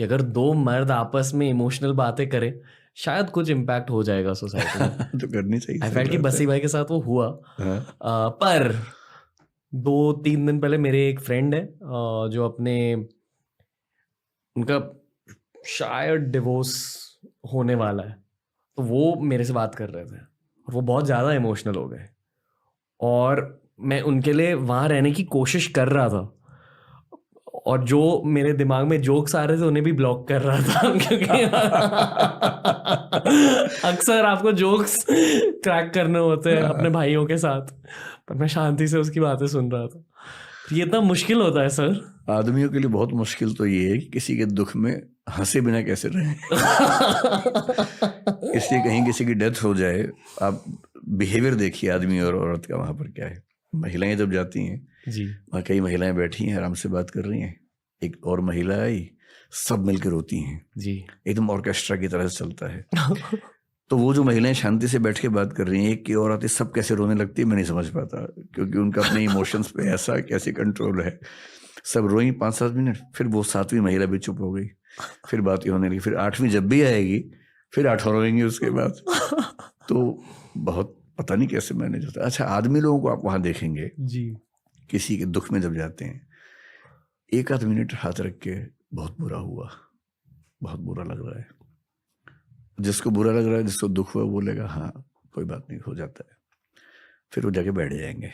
कि अगर दो मर्द आपस में इमोशनल बातें करें शायद कुछ इम्पैक्ट हो जाएगा सोसाइटी में। तो करनी चाहिए, आई सही फेल्ट कि बात है। बसी भाई के साथ वो हुआ। हाँ, पर 2-3 दिन पहले मेरे एक फ्रेंड है जो अपने उनका शायद डिवोर्स होने वाला है, तो वो मेरे से बात कर रहे थे और वो बहुत ज़्यादा इमोशनल हो गए और मैं उनके लिए वहाँ रहने की कोशिश कर रहा था और जो मेरे दिमाग में जोक्स आ रहे थे उन्हें भी ब्लॉक कर रहा था क्योंकि अक्सर आपको जोक्स क्रैक करने होते हैं अपने भाइयों के साथ, पर मैं शांति से उसकी बातें सुन रहा था। तो ये इतना मुश्किल होता है सर। आदमियों के लिए बहुत मुश्किल तो ये है कि किसी के दुख में हंसे बिना कैसे रहें। इसलिए कहीं किसी की डेथ हो जाए, आप बिहेवियर देखिए आदमी और औरत का वहाँ पर क्या है। महिलाएं जब जाती हैं जी वहाँ कई महिलाएं बैठी हैं आराम से बात कर रही हैं, एक और महिला आई, सब मिलकर रोती हैं, जी एकदम ऑर्केस्ट्रा की तरह से चलता है। तो वो जो महिलाएं शांति से बैठ के बात कर रही हैं, एक की और आती सब कैसे रोने लगती है मैं नहीं समझ पाता, क्योंकि उनका अपने इमोशंस पे ऐसा कैसे कंट्रोल है। सब रोई 5-7 मिनट, फिर वो 7वीं महिला भी चुप हो गई, फिर बात ही होने लगी, फिर 8वीं जब भी आएगी फिर 8 रोएंगी उसके बाद। तो बहुत पता नहीं कैसे मैनेज होता है। अच्छा, आदमी लोगों को आप वहाँ देखेंगे जी किसी के दुख में जब जाते हैं, 1-8 मिनट हाथ रख के बहुत बुरा हुआ, बहुत बुरा लग रहा है, जिसको बुरा लग रहा है, जिसको दुख हुआ, बोलेगा हाँ कोई बात नहीं, हो जाता है, फिर वो जाके बैठ जाएंगे,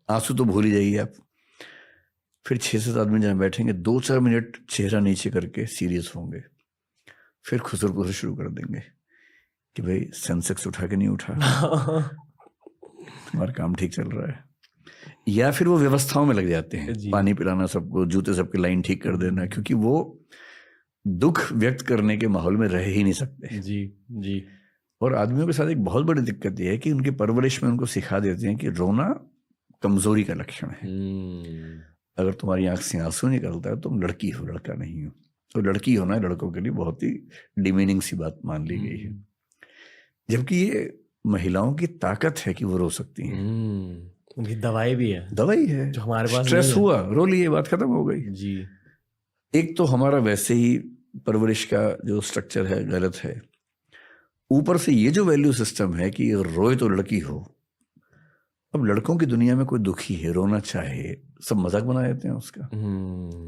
आंसू तो भूल ही जाइए आप। फिर 6-7 आदमी जहाँ बैठेंगे 2-4 मिनट चेहरा नीचे करके सीरियस होंगे, फिर खुसर पुसर शुरू कर देंगे कि भाई सेंसेक्स उठा के नहीं उठा, तुम्हारा काम ठीक चल रहा है। या फिर वो व्यवस्थाओं में लग जाते हैं, जी। पानी पिलाना सबको, जूते सबके लाइन ठीक कर देना, क्योंकि वो दुख व्यक्त करने के माहौल में रह ही नहीं सकते। जी जी और आदमियों के साथ एक बहुत बड़ी दिक्कत यह है कि उनकी परवरिश में उनको सिखा देते हैं कि रोना कमजोरी का लक्षण है। अगर तुम्हारी आंख से आंसू निकलता है तुम लड़की हो, लड़का नहीं हो। तो लड़की होना लड़कों के लिए बहुत ही डिमीनिंग सी बात मान ली गई है, जबकि ये महिलाओं की ताकत है कि वो रो सकती हैं। उनकी दवाई भी है, दवाई है, जो हमारे पास स्ट्रेस नहीं है। हुआ रो लिए, बात खत्म हो गई। जी एक तो हमारा वैसे ही परवरिश का जो स्ट्रक्चर है गलत है, ऊपर से ये जो वैल्यू सिस्टम है कि रोए तो लड़की हो। अब लड़कों की दुनिया में कोई दुखी है, रोना चाहे, सब मजाक बना देते हैं उसका,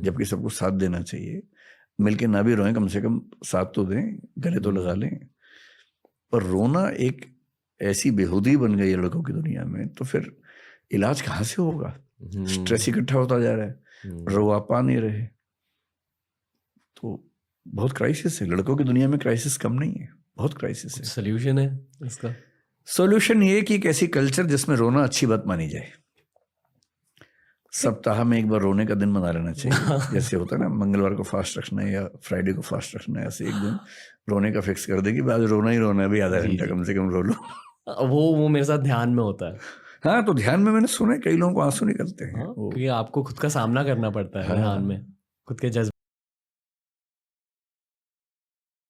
जबकि सबको साथ देना चाहिए। मिलके ना भी रोएं, कम से कम साथ तो दें, गले तो लगा लें। पर रोना एक ऐसी बेहूदी बन गई है लड़कों की दुनिया में, तो फिर इलाज कहाँ से होगा? स्ट्रेस इकट्ठा होता जा रहा है, रो आप पा नहीं रहे, तो बहुत क्राइसिस है। लड़कों की दुनिया में क्राइसिस कम नहीं है, बहुत क्राइसिस है। सोल्यूशन है इसका? सॉल्यूशन ये कि एक ऐसी कल्चर जिसमें रोना अच्छी बात मानी जाए। सप्ताह में एक बार रोने का दिन मना लेना चाहिए। जैसे होता है ना, मंगलवार को फास्ट रखना है या फ्राइडे को फास्ट रखना है, ऐसे एक दिन रोने का फिक्स कर दे कि आज रोना ही रोना है, भी आधा घंटा कम से कम रो लो। वो मेरे साथ ध्यान में होता है। हाँ, तो ध्यान में मैंने सुना है कई लोगों को आंसू निकलते हैं। क्योंकि आपको खुद का सामना करना पड़ता है ध्यान में, खुद के जज्बे